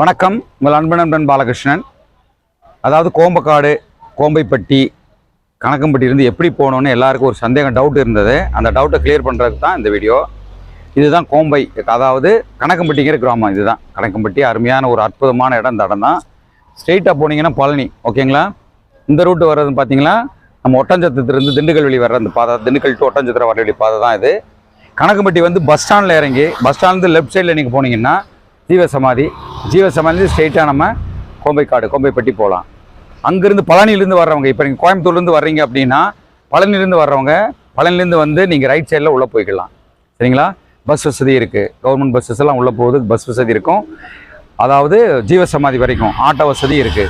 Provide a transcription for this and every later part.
வணக்கம். உங்கள் அன்பன் பாலகிருஷ்ணன். அதாவது கோம்பக்காடு, கோம்பைப்பட்டி, கணக்கம்பட்டியிலிருந்து எப்படி போகணுன்னு எல்லாருக்கும் ஒரு சந்தேகம், டவுட் இருந்தது. அந்த டவுட்டை கிளியர் பண்ணுறதுக்கு தான் இந்த வீடியோ. இதுதான் கோம்பை, அதாவது கணக்கம்பட்டிங்கிற கிராமம். இதுதான் கணக்கம்பட்டி. அருமையான ஒரு அற்புதமான இடம். இந்த இடம் தான். ஸ்ட்ரெயிட்டாக போனீங்கன்னா பழனி, ஓகேங்களா? இந்த ரூட்டு வர்றதுன்னு பார்த்தீங்கன்னா நம்ம ஒட்டஞ்சத்திலிருந்து திண்டுக்கல் வெளி வர்ற அந்த பாதை, திண்டுக்கல் டு ஒட்டஞ்சத்திரம் வர வேண்டிய பாதை தான் இது. கணக்கம்பட்டி வந்து பஸ் ஸ்டாண்டில் இறங்கி, பஸ் ஸ்டாண்ட்லேருந்து லெஃப்ட் சைடில் நீங்கள் போனீங்கன்னா ஜீவசமாதி ஸ்ட்ரெயிட்டாக நம்ம கோம்பைக்காடு, கோம்பைப்பட்டி போகலாம். அங்கேருந்து பழனியிலேருந்து வர்றவங்க, இப்போ நீங்கள் கோயம்புத்தூர்லேருந்து வர்றீங்க அப்படின்னா பழனிலேருந்து வர்றவங்க பழனிலேருந்து வந்து நீங்கள் ரைட் சைடில் உள்ளே போய்க்கலாம். சரிங்களா? பஸ் வசதி இருக்குது. கவர்மெண்ட் பஸ்ஸஸ் எல்லாம் உள்ளே போகுது, பஸ் வசதி இருக்கும். அதாவது ஜீவசமாதி வரைக்கும் ஆட்டோ வசதி இருக்குது.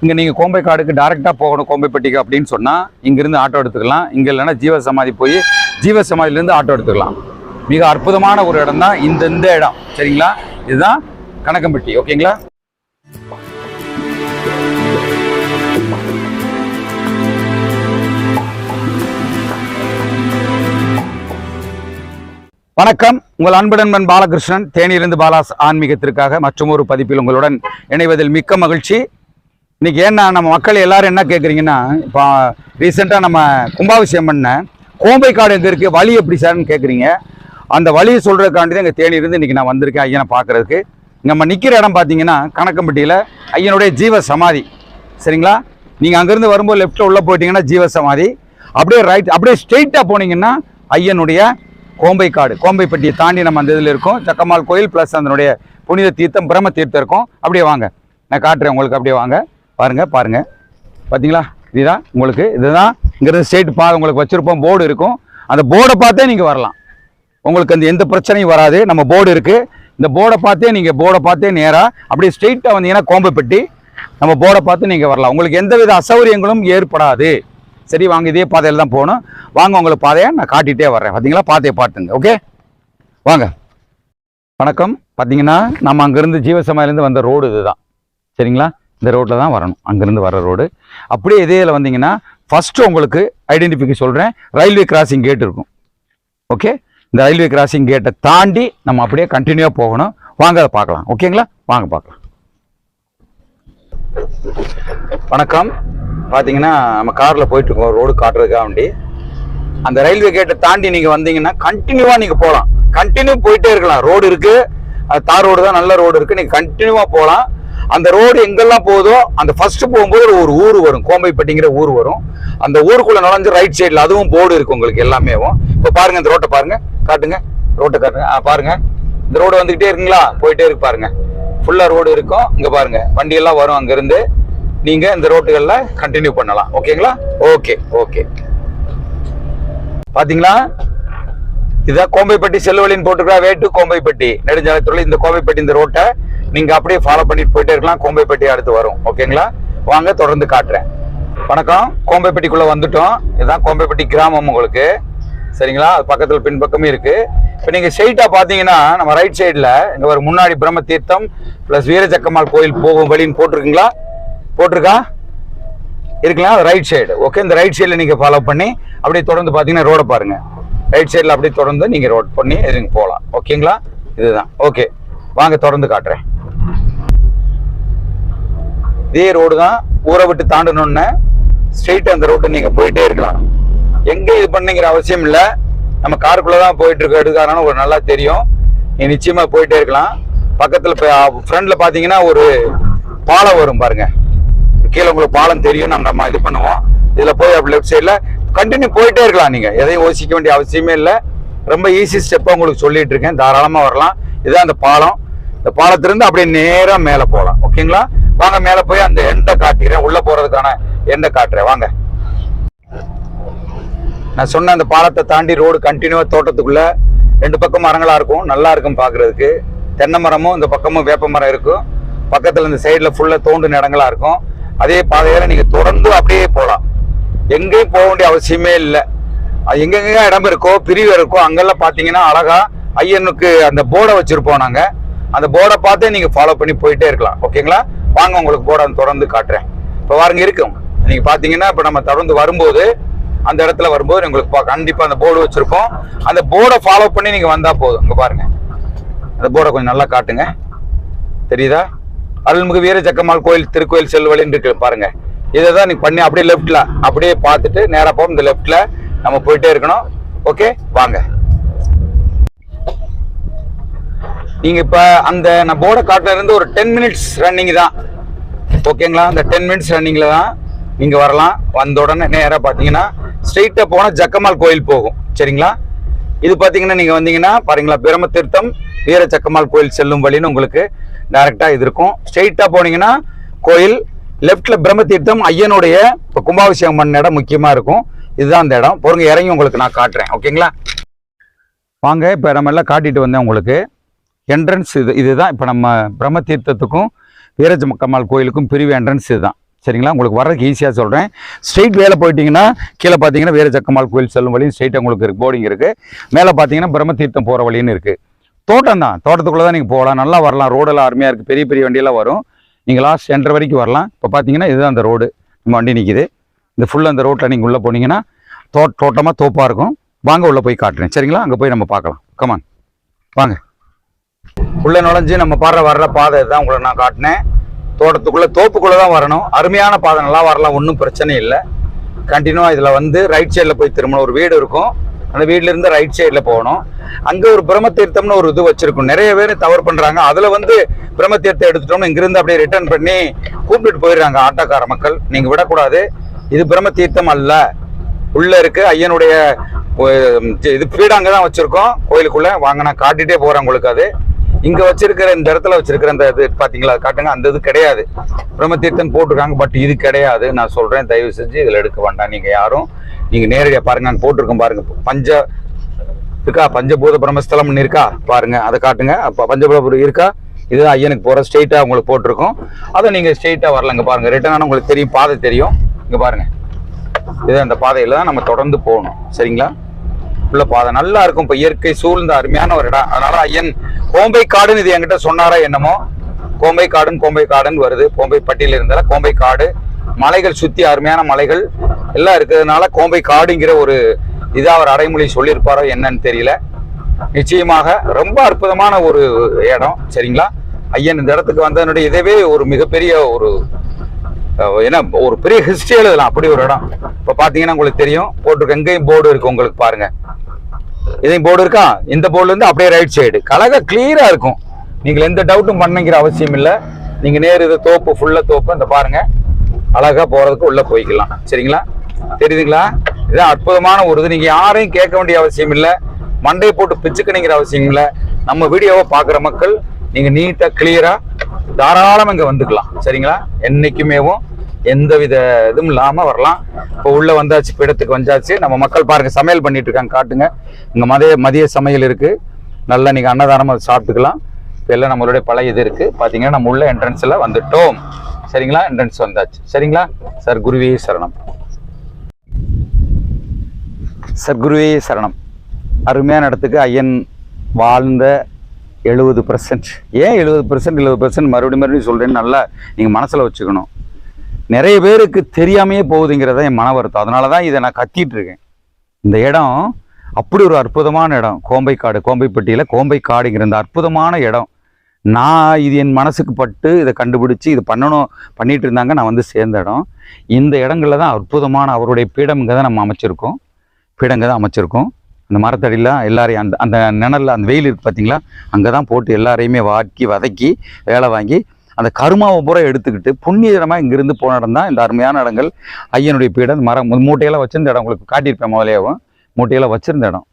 இங்கே நீங்கள் கோம்பைக்காடுக்கு டேரெக்டாக போகணும் கோம்பைப்பட்டிக்கு அப்படின்னு சொன்னால் இங்கேருந்து ஆட்டோ எடுத்துக்கலாம். இங்கே இல்லைன்னா ஜீவசமாதி போய் ஜீவசமாதிலேருந்து ஆட்டோ எடுத்துக்கலாம். மிக அற்புதமான ஒரு இடம் தான் இந்த இடம். சரிங்களா? இதுதான் கணக்கம்பட்டி, ஓகேங்களா? வணக்கம். உங்கள் அன்புடன் பாலகிருஷ்ணன், தேனியிலிருந்து பாலாஸ் ஆன்மீகத்திற்காக மற்றும் ஒரு பதிப்பில் உங்களுடன் இணைவதில் மிக்க மகிழ்ச்சி. இன்னைக்கு ஏன்னா நம்ம மக்கள் எல்லாரும் என்ன கேட்குறீங்கன்னா, இப்போ ரீசெண்டாக நம்ம கும்பாபிஷேகம் பண்ண கோம்பைக்காடு எங்கே இருக்குது, வழி எப்படி சார்னு கேட்குறீங்க. அந்த வழியை சொல்கிறதுக்காண்டி தான் எங்கள் தேனியிலிருந்து இன்றைக்கி நான் வந்திருக்கேன் ஐயனை பார்க்குறதுக்கு. நம்ம நிற்கிற இடம் பார்த்தீங்கன்னா கணக்கம்பட்டியில் ஐயனுடைய ஜீவ சமாதி. சரிங்களா? நீங்கள் அங்கேருந்து வரும்போது லெஃப்ட்டில் உள்ளே போயிட்டீங்கன்னா ஜீவ சமாதி, அப்படியே ரைட், அப்படியே ஸ்ட்ரெயிட்டாக போனீங்கன்னா ஐயனுடைய கோம்பைக்காடு, கோம்பைப்பட்டியை தாண்டி நம்ம அந்த இதில் இருக்கோம். சக்கமால் கோயில் ப்ளஸ் அதனுடைய புனித தீர்த்தம், பிரம்ம தீர்த்தம் இருக்கும். அப்படியே வாங்க, நான் காட்டுறேன் உங்களுக்கு. அப்படியே வாங்க, பாருங்கள் பார்த்தீங்களா? இதுதான் உங்களுக்கு, இதுதான் இங்கேருந்து ஸ்ட்ரெயிட் உங்களுக்கு வச்சுருப்போம். போர்டு இருக்கும். அந்த போர்டை பார்த்தே நீங்கள் வரலாம். உங்களுக்கு அந்த எந்த பிரச்சனையும் வராது. நம்ம போர்டு இருக்குது. இந்த போர்டை பார்த்தே நேராக அப்படியே ஸ்ட்ரெயிட்டாக வந்தீங்கன்னா கோம்பைப்பட்டி, நம்ம போர்டை பார்த்து நீங்கள் வரலாம். உங்களுக்கு எந்தவித அசௌகரியங்களும் ஏற்படாது. சரி, வாங்க, இதே பாதையில் தான் போகணும். வாங்க, உங்களுக்கு பாதையை நான் காட்டிகிட்டே வர்றேன். பார்த்தீங்களா? பாதையை பார்த்துங்க. ஓகே, வாங்க. வணக்கம். பார்த்தீங்கன்னா நம்ம அங்கேருந்து ஜீவசமாதிலேருந்து வந்த ரோடு இதுதான். சரிங்களா? இந்த ரோட்டில் தான் வரணும், அங்கேருந்து வர ரோடு. அப்படியே இதேல வந்தீங்கன்னா ஃபஸ்ட்டு உங்களுக்கு ஐடென்டிஃபிகேஷன் சொல்கிறேன். ரயில்வே கிராசிங் கேட் இருக்கும். ஓகே, இந்த ரயில்வே கிராசிங் கேட்டை தாண்டி நம்ம அப்படியே கண்டினியூவாக போகணும். வாங்க, அதை பார்க்கலாம். ஓகேங்களா? வாங்க பார்க்கலாம். வணக்கம். பார்த்தீங்கன்னா நம்ம காரில் போயிட்டுருக்கோம் ரோடு காட்டுறதுக்காக வேண்டி. அந்த ரயில்வே கேட்டை தாண்டி நீங்கள் வந்தீங்கன்னா கண்டினியூவாக நீங்கள் போகலாம். கண்டினியூ போயிட்டே இருக்கலாம். ரோடு இருக்குது, அது தார் ரோடு தான், நல்ல ரோடு இருக்குது. நீங்கள் கண்டினியூவாக போகலாம். அந்த ரோடு எங்கெல்லாம் போகுதோ அந்த ஃபர்ஸ்ட் போகும்போது ஒரு ஊர் வரும், கோம்பைப்பட்டிங்கிற ஊர் வரும். அந்த ஊருக்குள்ள நுழைஞ்சு ரைட் சைடில் அதுவும் போர்டு இருக்கும் உங்களுக்கு எல்லாமே. இப்போ பாருங்க, இந்த ரோட்டை பாருங்க, காட்டுங்க, ரோட்டை காட்டுங்க. பாருங்க, இந்த ரோடு வந்துகிட்டே இருக்குங்களா, போயிட்டே இருக்கு பாருங்க. ஃபுல்லா ரோடு இருக்கும். இங்க பாருங்க, வண்டி எல்லாம் வரும். அங்கிருந்து நீங்க இந்த ரோட்டுகள்ல கண்டினியூ பண்ணலாம். ஓகேங்களா? ஓகே. பாத்தீங்களா? இதான் கோம்பைப்பட்டி செல்லுவழின்னு போட்டுருக்கா. வேட்டு கோம்பைப்பட்டி நெடுஞ்சாலைத்துறை. இந்த கோம்பைப்பட்டி இந்த ரோட்டை நீங்க அப்படியே ஃபாலோ பண்ணிட்டு போயிட்டே இருக்கலாம். கோம்பைப்பட்டி அடுத்து வரும். ஓகேங்களா? வாங்க, தொடர்ந்து காட்டுறேன். வணக்கம். கோம்பைப்பட்டிக்குள்ள வந்துட்டோம். இதுதான் கோம்பைப்பட்டி கிராமம் உங்களுக்கு. சரிங்களா? அது பக்கத்துல பின்பக்கமே இருக்கு. இப்போ நீங்க ஸ்ட்ரெயிட்டா பாத்தீங்கன்னா நம்ம ரைட் சைட்ல இங்க ஒரு முன்னாடி பிரம்ம தீர்த்தம் பிளஸ் வீரச்சக்கம்மாள் கோயில் போகும் வழின்னு போட்டிருக்கீங்களா? போட்டிருக்கா? இருக்கலாம். Right side. ஓகே, இந்த ரைட் சைட்ல நீங்க ஃபாலோ பண்ணி அப்படியே தொடர்ந்து பாத்தீங்கன்னா ரோட பாருங்க. ரைட் சைட்ல அப்படியே தொடர்ந்து நீங்க ரோட் பண்ணி நீங்க போகலாம். ஓகேங்களா? இதுதான். ஓகே, வாங்க, தொடர்ந்து காட்டுறேன். இதே ரோடு தான். ஊரை விட்டு தாண்டணும்னு ஸ்ட்ரெயிட் அந்த ரோட்டை நீங்க போயிட்டே இருக்கலாம். எங்க இது பண்ணிங்கிற அவசியம் இல்லை. நம்ம காருக்குள்ளதான் போயிட்டு இருக்க எடுக்காரன்னு ஒரு நல்லா தெரியும். நீ நிச்சயமா போயிட்டே இருக்கலாம். பக்கத்துல ஃப்ரண்ட்ல பாத்தீங்கன்னா ஒரு பாலம் வரும் பாருங்க. கீழே உங்களுக்கு பாலம் தெரியும். நம்ம இது பண்ணுவோம். இதுல போய் அப்படி லெஃப்ட் சைட்ல கண்டினியூ போயிட்டே இருக்கலாம். நீங்க எதையும் யோசிக்க வேண்டிய அவசியமே இல்லை. ரொம்ப ஈஸி ஸ்டெப்பா உங்களுக்கு சொல்லிட்டு இருக்கேன். தாராளமா வரலாம். இதுதான் அந்த பாலம். இந்த பாலத்திலிருந்து அப்படியே நேரா மேல போகலாம். ஓகேங்களா? வாங்க, மேல போய் அந்த எண்டை காட்டுறேன். உள்ள போறதுக்கான எண்டை காட்டுறேன். வாங்க. நான் சொன்ன அந்த பாலத்தை தாண்டி ரோடு கண்டினியூவா தோட்டத்துக்குள்ள ரெண்டு பக்கம் மரங்களா இருக்கும். நல்லா இருக்கும் பாக்குறதுக்கு. தென்னை மரமும் இந்த பக்கமும் வேப்ப மரம் இருக்கும். பக்கத்துல இந்த சைட்ல ஃபுல்லா தோண்டு இடங்களா இருக்கும். அதே பாதையில நீங்க தொடர்ந்து அப்படியே போகலாம். எங்கேயும் போக வேண்டிய அவசியமே இல்லை. அது எங்கெங்க இடம் இருக்கோ, பிரிவு இருக்கோ, அங்கெல்லாம் பாத்தீங்கன்னா அழகா ஐயனுக்கு அந்த போர்டை வச்சிருப்போம் நாங்க. அந்த போர்டை பார்த்தே நீங்க ஃபாலோ பண்ணி போயிட்டே இருக்கலாம். ஓகேங்களா? வாங்க, உங்களுக்கு போர்டை தொடர்ந்து காட்டுறேன். இப்போ பாருங்க இருக்கும். நீங்க பாத்தீங்கன்னா இப்ப நம்ம தொடர்ந்து வரும்போது அந்த இடத்துல வரும்போது உங்களுக்கு கண்டிப்பா அந்த போர்டு வச்சிருப்போம். அந்த போர்டை ஃபாலோ பண்ணி நீங்க வந்தா போதும். இங்க பாருங்க, அந்த போர்டை கொஞ்சம் நல்லா காட்டுங்க. தெரியுதா? அருள்மிகு வீர ஜக்கம்மாள் கோயில் திருக்கோயில் செல்லும் வழின்னு இருக்கு பாருங்க. இதை தான் நீ பண்ணி அப்படியே லெஃப்ட்ல அப்படியே பார்த்துட்டு நேராக போகும். இந்த லெஃப்ட்ல நம்ம போயிட்டே இருக்கணும். ஓகே வாங்க. நீங்க இப்ப அந்த நான் போர்டை காட்டுல இருந்து ஒரு 10 மினிட்ஸ் ரன்னிங் தான். ஓகேங்களா? அந்த 10 மினிட்ஸ் ரன்னிங்ல தான் நீங்க வரலாம். வந்த உடனே நேராக பார்த்தீங்கன்னா ஸ்ட்ரெயிட்டா போனா ஜக்கம்மாள் கோயில் போகும். சரிங்களா? இது பார்த்தீங்கன்னா நீங்க வந்தீங்கன்னா பாருங்களா, பிரம்மதீர்த்தம் வீர ஜக்கம்மாள் கோயில் செல்லும் வழின்னு உங்களுக்கு டைரக்டா இது இருக்கும். ஸ்ட்ரெயிட்டா போனீங்கன்னா கோயில், லெஃப்ட்ல பிரம்மதீர்த்தம் ஐயனுடைய இப்போ கும்பாபிஷேகம் பண்ண இடம் முக்கியமா இருக்கும். இதுதான் அந்த இடம். பொறுங்க இறங்கி உங்களுக்கு நான் காட்டுறேன். ஓகேங்களா? வாங்க. இப்போ நம்ம எல்லாம் காட்டிட்டு வந்தேன் உங்களுக்கு. என்ட்ரன்ஸ் இதுதான். இப்போ நம்ம பிரம்மதீர்த்தத்துக்கும் வீர ஜக்கம்மாள் கோயிலுக்கும் பிரிவு என்ட்ரன்ஸ் இதுதான். சரிங்களா? உங்களுக்கு வர்றதுக்கு ஈஸியாக சொல்கிறேன். ஸ்ட்ரெயிட் வேலை போயிட்டீங்கன்னா கீழே பார்த்தீங்கன்னா வீர ஜக்கம்மாள் கோயில் செல்லும் வழியும் ஸ்ட்ரெயிட்டாக உங்களுக்கு இருக்குது, போர்டிங் இருக்குது. மேலே பார்த்தீங்கன்னா பிரம்மதீர்த்தம் போகிற வழின்னு இருக்குது. தோட்டம் தான், தோட்டத்துக்குள்ளே தான் நீங்கள் போகலாம், நல்லா வரலாம். ரோடெல்லாம் அருமையாக இருக்குது, பெரிய பெரிய வண்டியெல்லாம் வரும். நீங்கள் லாஸ்ட் சென்டர் வரைக்கும் வரலாம். இப்போ பார்த்தீங்கன்னா இதுதான் அந்த ரோடு, நம்ம வண்டி நிற்கிது. இந்த ஃபுல்லாக அந்த ரோட்டில் நீங்கள் உள்ளே போனீங்கன்னா தோட்டமாக தோப்பாக இருக்கும். வாங்க உள்ளே போய் காட்டுறேன். சரிங்களா? அங்கே போய் நம்ம பார்க்கலாம். கமான் வாங்க. உள்ளே நுழைஞ்சு நம்ம வர்ற பாதை தான் உங்களை நான் காட்டினேன். தோட்டத்துக்குள்ளே தோப்புக்குள்ளே தான் வரணும். அருமையான பாதை, நல்லா வரலாம், ஒன்றும் பிரச்சனை இல்லை. கண்டினியூவாக இதில் வந்து ரைட் சைடில் போய் திரும்பணும். ஒரு வீடு இருக்கும், அந்த வீட்டிலேருந்து ரைட் சைடில் போகணும். அங்கே ஒரு பிரம்மதீர்த்தம்னு ஒரு இது வச்சிருக்கும். நிறைய பேர் தவறு பண்ணுறாங்க. அதில் வந்து பிரம்மதீர்த்தம் எடுத்துட்டோம்னு இங்கிருந்து அப்படியே ரிட்டர்ன் பண்ணி கூப்பிட்டுட்டு போயிடுறாங்க ஆட்டோக்கார மக்கள். நீங்கள் விடக்கூடாது. இது பிரம்மதீர்த்தம் அல்ல. உள்ளே இருக்கு ஐயனுடைய இது பீடாங்க தான் வச்சுருக்கோம் கோயிலுக்குள்ளே. வாங்க நான் காட்டிகிட்டே போகிறேன் உங்களுக்கு. அது இங்கே வச்சிருக்கிற இந்த இடத்துல வச்சிருக்கிற அந்த இது பார்த்தீங்களா, காட்டுங்க. அந்த இது கிடையாது, பிரம்மதீர்த்தம் போட்டிருக்காங்க. பட் இது கிடையாது. நான் சொல்கிறேன், தயவு செஞ்சு இதில் எடுக்க வேண்டாம். நீங்கள் யாரும் நீங்கள் நேரடியாக பாருங்க. நான் போட்டிருக்கேன் பாருங்க. பஞ்சபூத பிரம்மஸ்தலம்னு இருக்கா பாருங்க, அதை காட்டுங்க. அப்போ பஞ்சபூத இருக்கா, இது ஐயனுக்கு போகிற ஸ்ட்ரெயிட்டாக உங்களுக்கு போட்டிருக்கோம். அதை நீங்கள் ஸ்ட்ரெயிட்டாக வரல. இங்கே பாருங்க, ரிட்டர்னான உங்களுக்கு தெரியும், பாதை தெரியும். இங்கே பாருங்க, இது அந்த பாதையில் தான் நம்ம தொடர்ந்து போகணும். சரிங்களா? உள்ள பாதை நல்லா இருக்கும். இப்போ இயற்கை சூழ்ந்த அருமையான ஒரு இடம். அதனால ஐயன் கோம்பை காடுன்னு இது என்கிட்ட சொன்னாரா என்னமோ. கோம்பை காடுன்னு வருது. கோம்பை பட்டியல இருந்தால கோம்பை காடு, மலைகள் சுத்தி அருமையான மலைகள் எல்லாம் இருக்கிறதுனால கோம்பை காடுங்கிற ஒரு இதா அவர் அடைமொழி சொல்லியிருப்பாரோ என்னன்னு தெரியல. நிச்சயமாக ரொம்ப அற்புதமான ஒரு இடம். சரிங்களா? ஐயன் இந்த இடத்துக்கு வந்ததனுடைய இதவே ஒரு மிகப்பெரிய ஒரு ஏன்னா ஒரு பெரிய ஹிஸ்டரி எழுதலாம், அப்படி ஒரு இடம். இப்போ பார்த்தீங்கன்னா உங்களுக்கு தெரியும், போட்டிருக்க எங்கேயும் போர்டு இருக்கு உங்களுக்கு பாருங்க. இதையும் போர்டு இருக்கா, இந்த போர்டுல இருந்து அப்படியே ரைட் சைடு கலக கிளியரா இருக்கும். நீங்கள் எந்த டவுட்டும் பண்ணிக்கிற அவசியம் இல்லை. நீங்க நேரு இது தோப்பு, ஃபுல்லா தோப்பு. இந்த பாருங்க, அழகா போறதுக்கு உள்ள போய்க்கலாம். சரிங்களா? தெரியுதுங்களா? இதுதான் அற்புதமான ஒரு இது. நீங்க யாரையும் கேட்க வேண்டிய அவசியம் இல்லை, மண்டையை போட்டு பிச்சுக்கணுங்கிற அவசியம் இல்லை. நம்ம வீடியோவை பார்க்குற மக்கள் நீங்க நீட்டா கிளியரா தாராளமாக இங்கே வந்துக்கலாம். சரிங்களா? என்னைக்குமேவும் எந்தவித இதுவும் இல்லாமல் வரலாம். இப்போ உள்ளே வந்தாச்சு, பீடத்துக்கு வந்தாச்சு. நம்ம மக்கள் பாருங்க சமையல் பண்ணிட்டு இருக்காங்க, காட்டுங்க. இங்கே மதிய சமையல் இருக்கு, நல்லா நீங்கள் அன்னதானமாக சாப்பிட்டுக்கலாம். இப்போ எல்லாம் நம்மளுடைய பழைய இது இருக்கு. பார்த்தீங்கன்னா நம்ம உள்ள என்ட்ரன்ஸில் வந்துட்டோம். சரிங்களா? என்ட்ரன்ஸ் வந்தாச்சு. சரிங்களா? சார் குருவே சரணம். சார் குருவே சரணம். அருமையான இடத்துக்கு ஐயன் வாழ்ந்த 70%. ஏன் 70% மறுபடியும் சொல்கிறேன்னு நல்லா நீங்கள் மனசில் வச்சுக்கணும். நிறைய பேருக்கு தெரியாமையே போகுதுங்கிறத என் மன வருத்தம். அதனால தான் இதை நான் கத்திட்டு இருக்கேன். இந்த இடம் அப்படி ஒரு அற்புதமான இடம். கோம்பைக்காடு, கோம்பைப்பட்டியில் கோம்பைக்காடுங்கிற இந்த அற்புதமான இடம். நான் இது என் மனசுக்கு பட்டு இதை கண்டுபிடிச்சி இது பண்ணிட்டு இருந்தாங்க. நான் வந்து சேர்ந்த இடம் இந்த இடங்களில் தான் அற்புதமான அவருடைய பீடம் இங்கே தான் நம்ம அமைச்சிருக்கோம். பீடங்க தான் அமைச்சிருக்கோம். அந்த மரத்தடியில் எல்லாரையும் அந்த அந்த நிழலில் அந்த வெயில் இருக்குது பார்த்தீங்களா, அங்கே தான் போட்டு எல்லாரையுமே வதக்கி வேலை வாங்கி அந்த கருமாவை பூரா எடுத்துக்கிட்டு புண்ணியதனமாக இங்கிருந்து போன இடம் தான் இந்த அருமையான இடங்கள். ஐயனுடைய பீடம், மரம் மூட்டையெல்லாம் வச்சிருந்த இடம் உங்களுக்கு காட்டியிருப்பேன். முதலையாவும் மூட்டையெல்லாம் வச்சிருந்த இடம்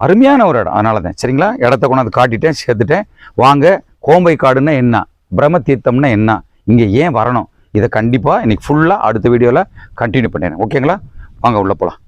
அருமையான ஒரு இடம். அதனால தான் சரிங்களா, இடத்த கொண்டாந்து காட்டிட்டேன், சேர்த்துட்டேன். வாங்க, கோம்பை காடுன்னா என்ன, பிரம்மதீர்த்தம்னா என்ன, இங்கே ஏன் வரணும், இதை கண்டிப்பாக இன்னைக்கு ஃபுல்லாக அடுத்த வீடியோவில் கண்டினியூ பண்ணிடுறேன். ஓகேங்களா? வாங்க உள்ளே போகலாம்.